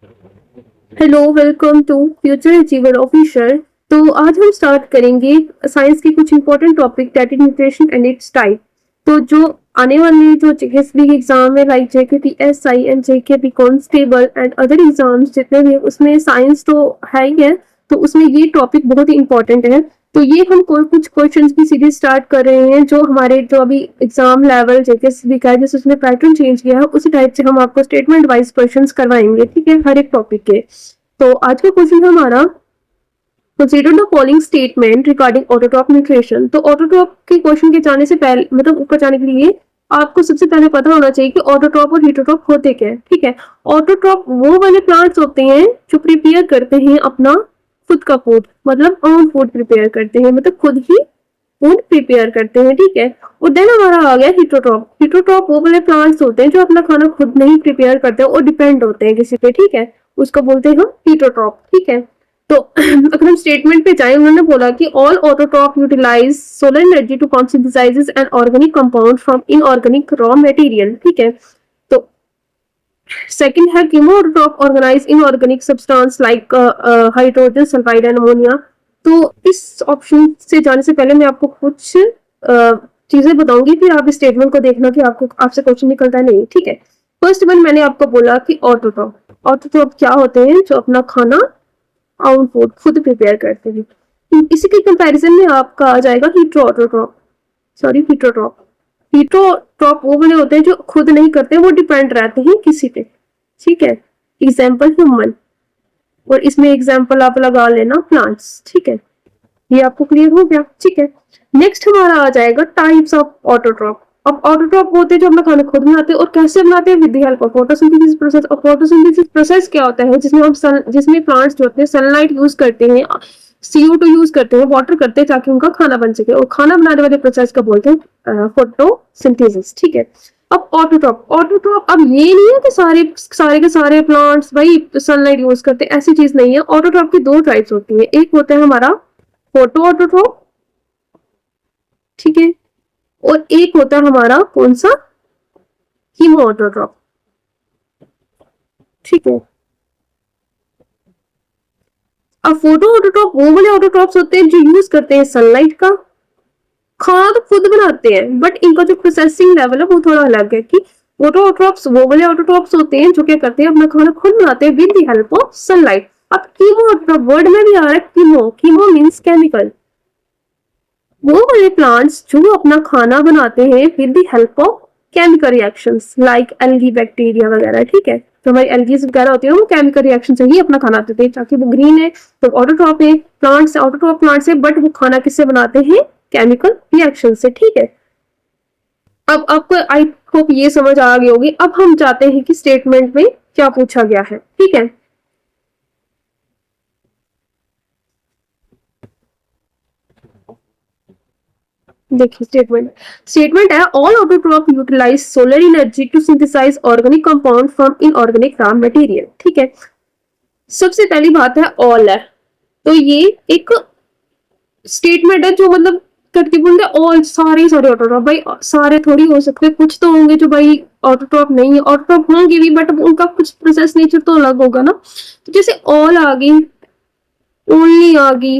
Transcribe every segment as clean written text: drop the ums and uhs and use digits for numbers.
Hello, welcome to future achiever official. तो आज हम स्टार्ट करेंगे साइंस के कुछ important topic that is nutrition and its type. तो जो आने वाले जो जेकेएसबी एग्जाम है like JKPSI and JKP constable and other exams जितने भी हैं उसमें साइंस तो है ही है, तो उसमें ये टॉपिक बहुत ही इंपॉर्टेंट है। तो ये हम कुछ क्वेश्चंस की सीरीज स्टार्ट कर रहे हैं जो हमारे जो अभी एग्जाम लेवल जेकेएसबी का है, जैसे उसने पैटर्न चेंज किया है उसी टाइप से हम आपको स्टेटमेंट वाइज क्वेश्चंस करवाएंगे, ठीक है, हर एक टॉपिक के। तो आज का क्वेश्चन हमारा consider the following statement regarding autotroph nutrition. तो ऑटोट्रॉप के क्वेश्चन के जाने से पहले मतलब ऊपर जाने के लिए आपको सबसे पहले पता होना चाहिए कि ऑटोट्रॉप और हीटोट्रॉप होते क्या है, ठीक है। ऑटोट्रॉप वो वाले प्लांट्स होते हैं जो प्रिपेयर करते हैं अपना खुद का फूड, मतलब ओन फूड प्रिपेयर करते हैं, मतलब खुद ही फूड प्रिपेयर करते हैं, ठीक है। और देन हमारा आ गया हीटोट्रॉप। हीटोट्रॉप वो वाले प्लांट्स होते हैं जो अपना खाना खुद नहीं प्रिपेयर करते और डिपेंड होते हैं किसी पे, ठीक है, उसको बोलते हैं हम हीटोट्रॉप, ठीक है। तो अगर हम स्टेटमेंट पे जाए, उन्होंने बोला कि all autotroph utilise solar energy to synthesise an organic compound from inorganic raw material, ठीक है। तो सेकंड है chemotroph organise inorganic substance like hydrogen sulphide and ammonia. तो इस ऑप्शन से जाने से पहले मैं आपको कुछ चीजें बताऊंगी, फिर आप इस स्टेटमेंट को देखना कि आपको आपसे क्वेश्चन निकलता है नहीं, ठीक है। फर्स्ट वन मैंने आपको बोला कि ऑटोट्रॉप। ऑटोट्रॉप क्या होते हैं? जो अपना खाना आउट फूड खुद प्रिपेयर करते हैं। इसी के कंपैरिजन में आपका आ जाएगा हीटरोट्रॉप, सॉरी हीटोट्रॉप। हीटोट्रॉप वो वाले होते हैं जो खुद नहीं करते, वो डिपेंड रहते हैं किसी पे, ठीक है। एग्जाम्पल ह्यूमन, और इसमें एग्जाम्पल आप लगा लेना प्लांट्स, ठीक है। ये आपको क्लियर हो गया, ठीक है। नेक्स्ट हमारा आ जाएगा टाइप्स ऑफ ऑटोट्रॉप। अब ऑटोट्रॉप होते हैं जो अपना खाना खुद बनाते हैं, और कैसे बनाते हैं? With the help of photosynthesis process. और फोटोसिंथेसिस प्रोसेस क्या होता है? जिसमें हम जिसमें प्लांट्स जो होते हैं सनलाइट यूज करते हैं, CO2 यूज करते हैं, वाटर करते हैं ताकि उनका खाना बन सके, और खाना बनाने वाले प्रोसेस को बोलते हैं फोटोसिंथेसिस, ठीक है। अब ऑटोट्रॉप अब ये नहीं है कि सारे के सारे प्लांट्स भाई सनलाइट यूज करते हैं, ऐसी चीज नहीं है। ऑटोट्रॉप की दो टाइप्स होती है, एक होता है हमारा फोटो ऑटोट्रॉप, ठीक है, और एक होता है हमारा कौन सा? कीमो ऑटोट्रॉप, ठीक है। अब फोटो ऑटोट्रॉप वो वाले ऑटोट्रॉप्स होते हैं जो यूज करते हैं सनलाइट का, खाना तो खुद बनाते हैं बट इनका जो प्रोसेसिंग लेवल है वो थोड़ा अलग है। कि फोटो ऑटोट्रॉप्स वो वाले ऑटोट्रॉप्स होते हैं जो क्या करते हैं, अपना खाना खुद बनाते हैं with the help of sunlight. अब कीमो ऑटोट्रॉप वर्ड में भी आ रहा है कीमो, कीमो मींस केमिकल। वो वाले प्लांट्स जो अपना खाना बनाते हैं with the help of chemical reactions like algae bacteria वगैरह, ठीक है। जो हमारी एल्गीज वगैरह होती है वो केमिकल रिएक्शन से ही अपना खाना देते हैं, ताकि वो ग्रीन है तो ऑटोट्रॉप है, प्लांट्स ऑटोट्रॉप प्लांट्स है, बट वो खाना किससे बनाते हैं? केमिकल रिएक्शन से, ठीक है। अब आपको आई होप ये समझ आ गई होगी। अब हम चाहते हैं कि स्टेटमेंट में क्या पूछा गया है, ठीक है। देखिए स्टेटमेंट है all autotroph utilise solar energy to synthesize organic compound from inorganic raw material, ठीक है। सबसे पहली बात है ऑल है, तो ये एक स्टेटमेंट है जो मतलब करके बोलते हैं ऑल, सारे सारे ऑटोट्रॉप। भाई सारे थोड़ी हो सकते, कुछ तो होंगे जो भाई ऑटोट्रॉप नहीं है, ऑटोट्रॉप होंगे भी बट उनका कुछ प्रोसेस नेचर तो अलग होगा ना। तो जैसे ऑल आ गई, ओनली आ गई,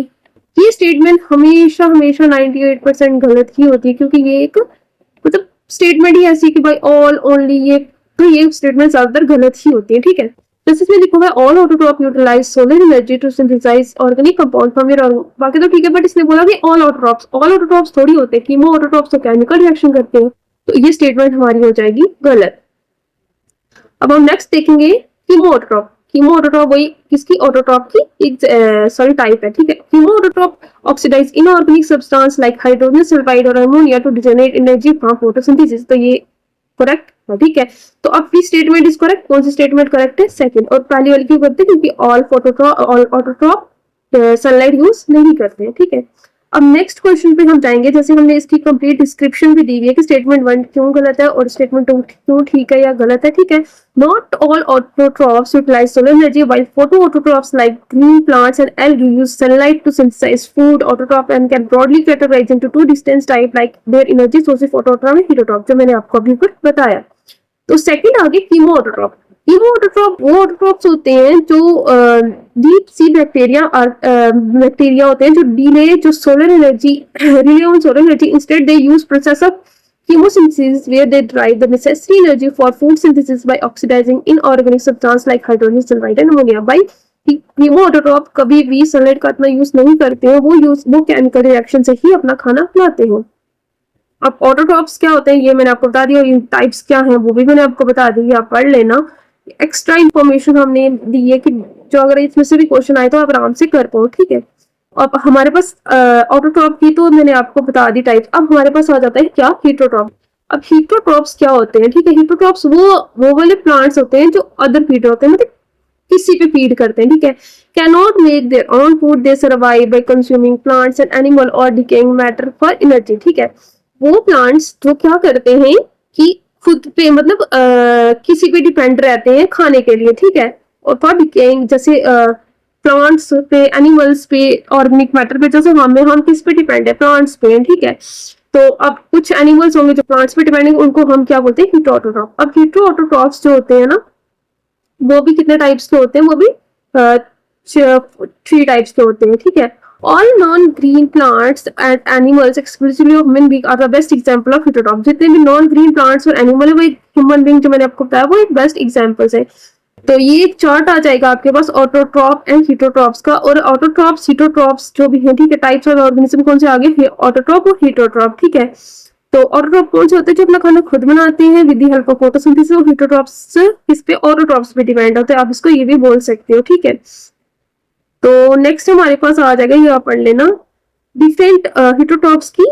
ये स्टेटमेंट हमेशा हमेशा 98% गलत ही होती है, क्योंकि ये एक मतलब स्टेटमेंट ही ऐसी कि भाई ऑल ओनली, ये तो ये स्टेटमेंट ज्यादातर गलत ही होती है, ठीक है। जैसे इसमें लिखा हुआ है all autotroph utilise solar energy to synthesize organic compound from your, बाकी तो ठीक है, बट इसने बोला कि ऑल ऑटोट्रॉप्स थोड़ी होते हैं, कीमो ऑटोट्रॉप्स तो केमिकल रिएक्शन करते हैं, तो ये स्टेटमेंट हमारी हो जाएगी गलत। अब हम नेक्स्ट देखेंगे कीमो ऑटोट्रॉप। कीमो ऑटोट्रॉप वही किसकी? ऑटोट्रॉप की एक सॉरी टाइप है, ठीक है। Chemoautotroph oxidise inorganic substance like hydrogen sulphide और ammonia to generate energy from photosynthesis. तो ये करेक्ट है, ठीक है। तो अब की स्टेटमेंट इज करेक्ट। कौन सी स्टेटमेंट करेक्ट है? सेकंड। और पहली वाली क्यों करते हैं? क्योंकि ऑल ऑटोट्रॉप सनलाइट यूज नहीं करते हैं, ठीक है। अब नेक्स्ट क्वेश्चन पे हम जाएंगे। जैसे हमने इसकी कंप्लीट डिस्क्रिप्शन भी दी हुई है कि स्टेटमेंट 1 क्यों गलत है और स्टेटमेंट 2 क्यों ठीक है या गलत है, ठीक है। Not all autotrophs utilize solar energy while photoautotrophs like green plants and algae use sunlight to synthesize food. Autotroph and can broadly categorize into two distinct type like their energy sources, phototrop and heterotroph, जो मैंने आपको अभी ऊपर बताया। तो second आगे chemo autotroph. वो autotrophs होते हैं जो डीप सी बैक्टीरिया होते हैं जो डिले जो solar energy relay on solar energy instead they use process of chemosynthesis where they derive the necessary energy for food synthesis by oxidizing inorganic substance like hydrogen sulfide and ammonia by chemoautotroph कभी भी sunlight का इतना use नहीं करते हैं, वो chemical reaction से ही अपना खाना बनाते हैं। अब ऑटोट्रॉप्स क्या होते हैं ये मैंने आपको बता दिया, और टाइप्स क्या हैं वो भी मैंने आपको बता दी, आप पढ़ लेना। एक्स्ट्रा इन्फॉर्मेशन हमने दी है कि जो अगर इसमें से भी क्वेश्चन आए तो आप आराम से कर पाओ, ठीक है। अब हमारे पास ऑटोट्रॉप की तो मैंने आपको बता दी टाइप। अब हमारे पास आ जाता है क्या, हीटरोट्रॉप। अब हीटरोट्रॉप्स क्या होते हैं, ठीक है। हीटरोट्रॉप्स वो वाले प्लांट्स होते हैं जो अदर फीडर होते हैं, मतलब किसी पे फीड करते हैं, ठीक है। Can not make their own food, they survive bye consuming plants and animal और डिकेइंग मैटर फॉर एनर्जी, ठीक है। वो प्लांट्स जो क्या करते हैं कि खुद पे मतलब किसी पे डिपेंड रहते हैं खाने के लिए, ठीक है। और फॉर डिकेइंग जैसे प्लांट्स पे, एनिमल्स पे, ऑर्गेनिक मैटर पे, जैसे हम किस पे डिपेंड है, प्लांट्स पे, ठीक है। तो अब कुछ एनिमल्स होंगे जो प्लांट्स पे डिपेंड है, उनको हम क्या बोलते हैं, हीटरोट्रॉप। अब हीटरोट्रॉप्स जो होते हैं ना वो भी कितने टाइप्स के होते हैं, वो भी 3 टाइप्स के होते हैं, ठीक है। All non green plants and animals exclusively of human being are the best example of heterotroph. जितने भी नॉन ग्रीन प्लांट्स और एनिमल है वो एक ह्यूमन बीइंग जो मैंने आपको बताया वो एक बेस्ट एग्जांपल्स है। तो ये एक चार्ट आ जाएगा आपके पास ऑटोट्रॉप एंड हीटरोट्रॉप्स का, और ऑटोट्रॉप्स हीटरोट्रॉप्स जो भी है, ठीक है। टाइप्स ऑफ ऑर्गेनिज्म कौन से आगे, ऑटोट्रॉप और हीटरोट्रॉप, ठीक है। तो ऑटोट्रॉप कौन से होते हैं, जो अपना खाना खुद बनाते हैं with the help of photosynthesis, और हीटरोट्रॉप्स इस पे ऑटोट्रॉप्स पे डिपेंड होते हैं, आप इसको ये भी बोल सकते हो, ठीक है। तो नेक्स्ट हमारे पास आ जाएगा, ये आप पढ़ लेना, डिफरेंट हीटरोट्रॉप्स की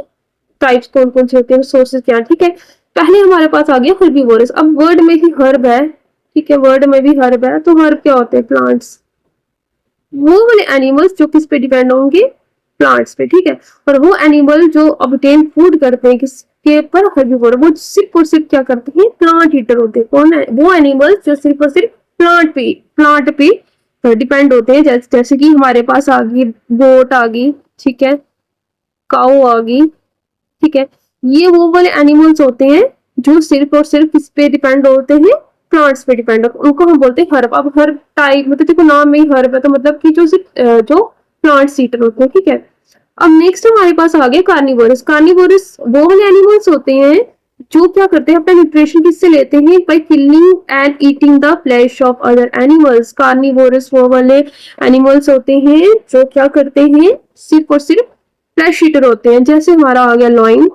टाइप्स कौन कौन से होते हैं, सोर्सेज क्या, ठीक है। पहले हमारे पास आ गया हर्बीवोरस। अब वर्ड में ही हर्ब है, ठीक है, वर्ड में भी हर्ब है। तो हर्ब क्या होते हैं, प्लांट्स, वो वाले एनिमल्स जो किस पे डिपेंड होंगे, प्लांट्स पे, ठीक है। और वो एनिमल जो ऑब्टेन फूड करते हैं किसके पर, हर्बीवोर, वो सिर्फ और सिर्फ क्या करते हैं, प्लांट ईटर होते हैं। कौन है, वो एनिमल्स जो सिर्फ और सिर्फ प्लांट पे डिपेंड होते हैं। जैसे कि हमारे पास आ गई गोट आ गई, ठीक है, काऊ आ गई, ठीक है। ये वो वाले एनिमल्स होते हैं जो सिर्फ और सिर्फ किस पे डिपेंड होते हैं, प्लांट्स पे डिपेंड होते हैं, उनको हम बोलते हैं हर्ब। अब हर्ब टाइप मतलब देखो नाम में ही हर्ब है, तो मतलब कि जो सिर्फ जो प्लांट्स ईटर होते हैं, ठीक है। अब नेक्स्ट हमारे पास आ गया कार्निवोरस। कार्निवोरस वो वाले एनिमल्स होते हैं जो क्या करते हैं, अपना न्यूट्रिशन किससे लेते हैं, by killing and eating the flash of other animals. Carnivorous वो वाले एनिमल्स होते हैं जो क्या करते हैं, सिर्फ और सिर्फ फ्लैश ईटर होते हैं। जैसे हमारा आ गया लॉइन,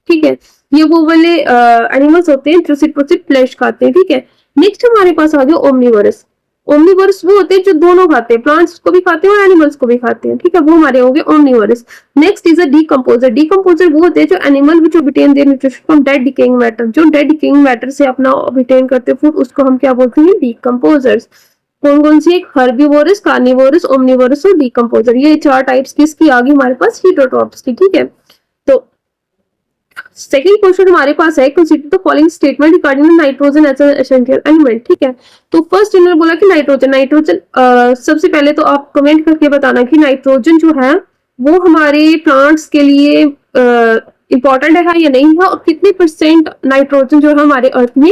ठीक है, ये वो वाले एनिमल्स होते हैं जो सिर्फ और सिर्फ फ्लैश खाते हैं, ठीक है। नेक्स्ट हमारे पास आ गया ओमनीवोरस। ओमनीवोरस वो होते हैं जो दोनों खाते हैं, प्लांट्स को भी खाते हैं और एनिमल्स को भी खाते हैं, ठीक है, वो हमारे हो गए omnivorous. Next is a decomposer. Decomposer वो होते हैं जो animal which obtain their nutrition from dead decaying matter, जो डेड डिकेइंग मैटर से अपना ऑब्टेन करते हैं फूड, उसको हम क्या बोलते हैं, डीकंपोजर्स। कौन कौन सी, एक हर्बीवोरस, कार्निवोरस, ओमनीवोरस और डीकंपोजर। ये 4 टाइप्स किसकी आ गई हमारे पास, हीटरोट्रॉप्स की, ठीक है। तो सेकंड क्वेश्चन हमारे पास है, consider the following statement regarding nitrogen as an essential element, ठीक है। तो फर्स्ट इन्होंने बोला कि नाइट्रोजन सबसे पहले तो आप कमेंट करके बताना कि नाइट्रोजन जो है वो हमारे प्लांट्स के लिए इंपॉर्टेंट है या नहीं है, और कितने परसेंट नाइट्रोजन जो है हमारे अर्थ में,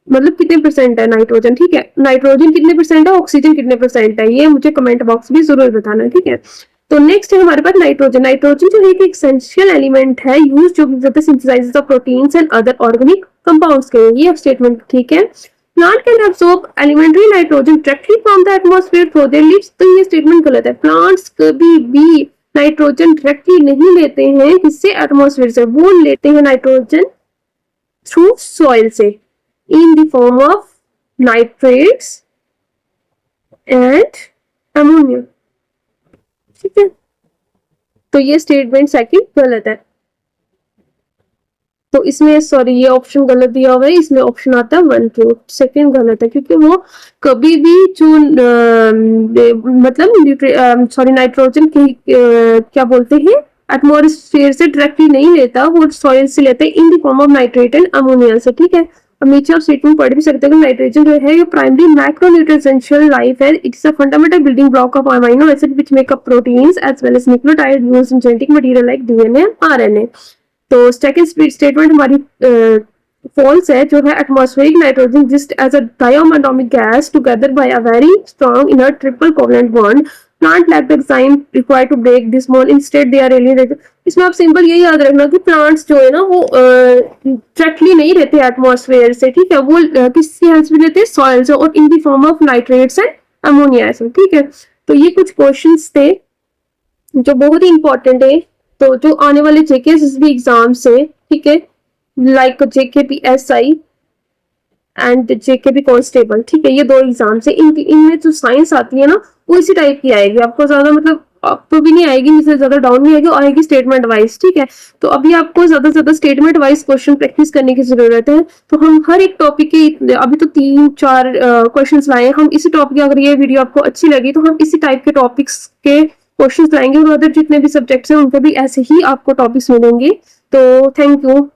मतलब कितने परसेंट है नाइट्रोजन, ठीक है। नाइट्रोजन कितने परसेंट है, ऑक्सीजन कितने परसेंट है, ये मुझे कमेंट बॉक्स में जरूर बताना, ठीक है। तो नेक्स्ट है हमारे पास नाइट्रोजन। नाइट्रोजन जो है एक एसेंशियल एलिमेंट है यूज जो synthesizes of proteins and other organic compounds के, ये स्टेटमेंट ठीक है। Plant can absorb elementary nitrogen directly from the atmosphere through their leaves, तो ये स्टेटमेंट गलत है। प्लांट्स कभी भी नाइट्रोजन डायरेक्टली नहीं लेते हैं किससे, एटमॉस्फेयर से, वो लेते हैं नाइट्रोजन थ्रू सॉइल से in the form of nitrates and ammonia, ठीक है। तो ये स्टेटमेंट सेकंड गलत है। तो इसमें सॉरी ये ऑप्शन गलत दिया हुआ है, इसमें ऑप्शन आता है 1 2, सेकंड गलत है, क्योंकि वो कभी भी जो मतलब सॉरी नाइट्रोजन की क्या बोलते हैं, एटमॉस्फेयर से डायरेक्टली नहीं लेता, वो सॉइल से लेता है in the form of nitrate and ammonia से, ठीक है। अब नीचे आप स्टेटमेंट पढ़ भी सकते हैं कि नाइट्रोजन जो है ये प्राइमरी मैक्रोन्यूट्रिएंट एसेंशियल लाइफ है, it's a fundamental building block of amino acid which make up proteins as well as nucleotide used in genetic material like DNA RNA. तो सेकंड स्टेटमेंट हमारी false है जो है atmospheric nitrogen just as a diatomic gas together by a very strong inner triple covalent bond. Plant lack the enzyme required to break this bond. Instead they are alienated. इसमें आप simple यही याद रखना कि plants जो है ना वो डायरेक्टली नहीं रहते एटमॉस्फेयर से, ठीक है, वो किसकी हेल्प से रहते हैं, सॉइल से, और in the form of nitrates and ammonia से, ठीक है। तो ये कुछ क्वेश्चंस थे जो बहुत ही इंपॉर्टेंट है, तो जो आने वाले जेकेएसएसबी एग्जाम से, ठीक है, like JKPSI and JKP constable, ठीक है, ये दो एग्जाम से इनमें जो साइंस आती है ना वो इसी टाइप की आएगी, आपको ज्यादा मतलब आपको भी नहीं आएगी, इससे ज्यादा डाउन नहीं आएगी, आएगी स्टेटमेंट वाइज, ठीक है। तो अभी आपको ज्यादा से ज्यादा स्टेटमेंट वाइज क्वेश्चन प्रैक्टिस करने की जरूरत है। तो हम हर एक टॉपिक के अभी तो 3-4 क्वेश्चंस लाए, हम इसी टॉपिक की, अगर ये वीडियो आपको अच्छी लगी तो हम इसी टाइप के टॉपिक्स के क्वेश्चंस लाएंगे, और अदर जितने भी सब्जेक्ट्स हैं उनके भी ऐसे ही आपको टॉपिक्स मिलेंगे। तो थैंक यू।